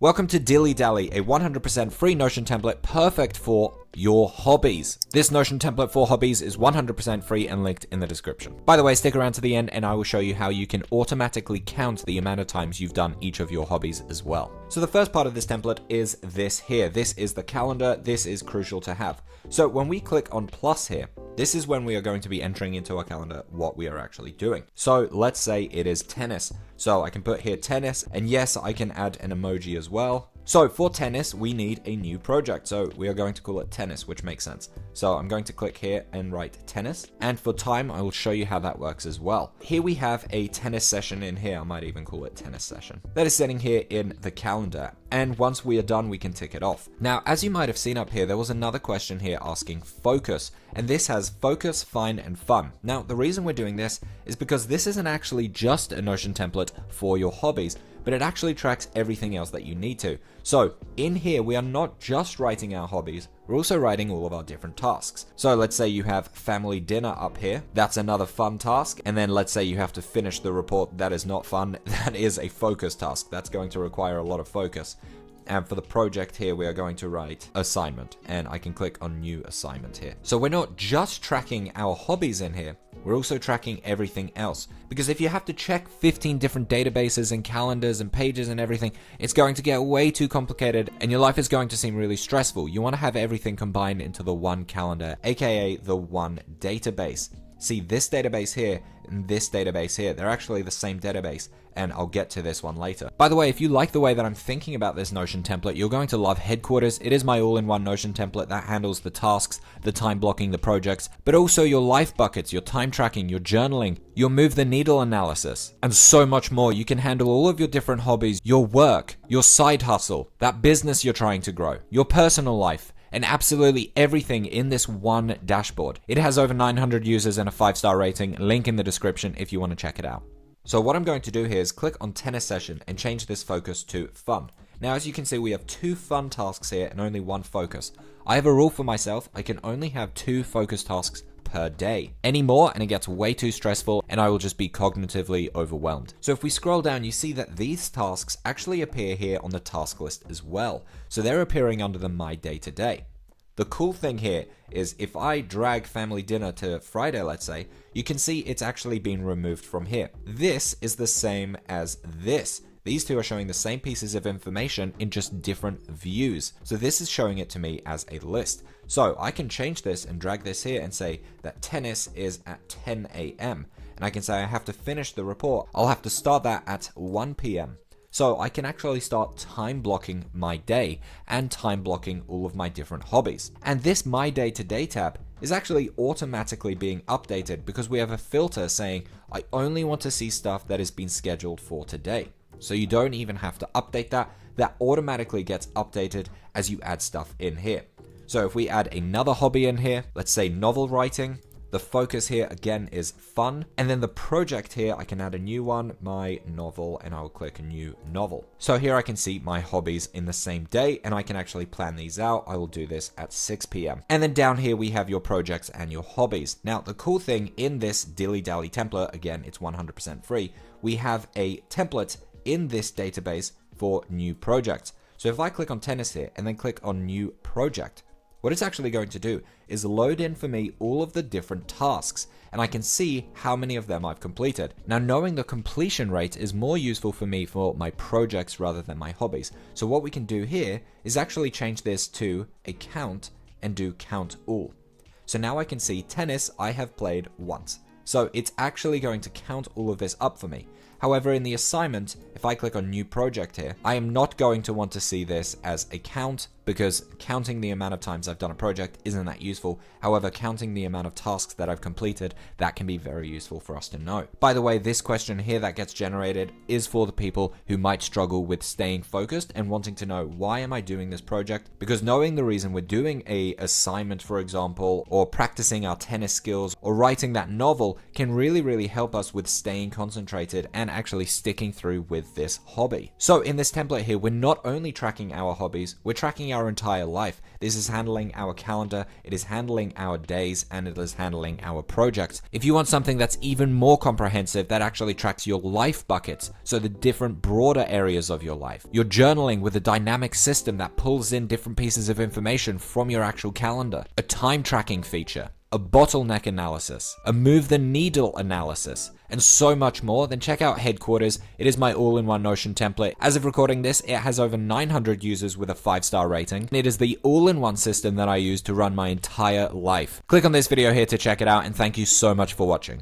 Welcome to Dilly Dally, a 100% free Notion template perfect for your hobbies. This Notion template for hobbies is 100% free and linked in the description. By the way, stick around to the end and I will show you how you can automatically count the amount of times you've done each of your hobbies as well. So the first part of this template is this here. This is the calendar. This is crucial to have. So when we click on plus here, this is when we are going to be entering into our calendar what we are actually doing. So let's say it is tennis. So I can put here tennis, and yes, I can add an emoji as well. So for tennis, we need a new project. So we are going to call it tennis, which makes sense. So I'm going to click here and write tennis. And for time, I will show you how that works as well. Here we have a tennis session in here. I might even call it tennis session. That is sitting here in the calendar. And once we are done, we can tick it off. Now, as you might have seen up here, there was another question here asking focus. And this has focus, find, and fun. Now, the reason we're doing this is because this isn't actually just a Notion template for your hobbies, but it actually tracks everything else that you need to. So in here, we are not just writing our hobbies, we're also writing all of our different tasks. So let's say you have family dinner up here. That's another fun task. And then let's say you have to finish the report. That is not fun. That is a focus task. That's going to require a lot of focus. And for the project here, we are going to write assignment, and I can click on new assignment here. So we're not just tracking our hobbies in here, we're also tracking everything else. Because if you have to check 15 different databases and calendars and pages and everything, it's going to get way too complicated and your life is going to seem really stressful. You want to have everything combined into the one calendar, aka the one database. See, this database here and this database here, they're actually the same database, and I'll get to this one later. By the way, if you like the way that I'm thinking about this Notion template, you're going to love Headquarters. It is my all-in-one Notion template that handles the tasks, the time blocking, the projects, but also your life buckets, your time tracking, your journaling, your move the needle analysis, and so much more. You can handle all of your different hobbies, your work, your side hustle, that business you're trying to grow, your personal life, and absolutely everything in this one dashboard. It has over 900 users and a 5-star rating. Link in the description if you want to check it out. So what I'm going to do here is click on tennis session and change this focus to fun. Now, as you can see, we have 2 fun tasks here and only 1 focus. I have a rule for myself. I can only have 2 focus tasks per day. Any more and it gets way too stressful and I will just be cognitively overwhelmed. So if we scroll down, you see that these tasks actually appear here on the task list as well. So they're appearing under the My Day to Day. The cool thing here is if I drag family dinner to Friday, let's say, you can see it's actually been removed from here. This is the same as this. These two are showing the same pieces of information in just different views. So this is showing it to me as a list. So I can change this and drag this here and say that tennis is at 10 a.m. And I can say I have to finish the report. I'll have to start that at 1 p.m. So I can actually start time blocking my day and time blocking all of my different hobbies. And this My Day to Day tab is actually automatically being updated because we have a filter saying I only want to see stuff that has been scheduled for today. So you don't even have to update that. That automatically gets updated as you add stuff in here. So if we add another hobby in here, let's say novel writing, the focus here again is fun. And then the project here, I can add a new one, my novel, and I'll click new novel. So here I can see my hobbies in the same day and I can actually plan these out. I will do this at 6 p.m. And then down here we have your projects and your hobbies. Now the cool thing in this Dilly Dally template, again, it's 100% free. We have a template in this database for new projects. So if I click on tennis here and then click on new project, what it's actually going to do is load in for me all of the different tasks, and I can see how many of them I've completed. Now, knowing the completion rate is more useful for me for my projects rather than my hobbies. So what we can do here is actually change this to a count and do count all. So now I can see tennis I have played once. So it's actually going to count all of this up for me. However, in the assignment, if I click on new project here, I am not going to want to see this as a count because counting the amount of times I've done a project isn't that useful. However, counting the amount of tasks that I've completed, that can be very useful for us to know. By the way, this question here that gets generated is for the people who might struggle with staying focused and wanting to know, why am I doing this project? Because knowing the reason we're doing a assignment, for example, or practicing our tennis skills or writing that novel can really help us with staying concentrated and actually sticking through with this hobby. So in this template here, we're not only tracking our hobbies, we're tracking handling our entire life. This is handling our calendar, it is handling our days, and it is handling our projects. If you want something that's even more comprehensive, that actually tracks your life buckets, so the different broader areas of your life. You're journaling with a dynamic system that pulls in different pieces of information from your actual calendar. A time tracking feature, a bottleneck analysis, a move the needle analysis, and so much more, then check out Headquarters. It is my all-in-one Notion template. As of recording this, it has over 900 users with a 5-star rating. It is the all-in-one system that I use to run my entire life. Click on this video here to check it out, and thank you so much for watching.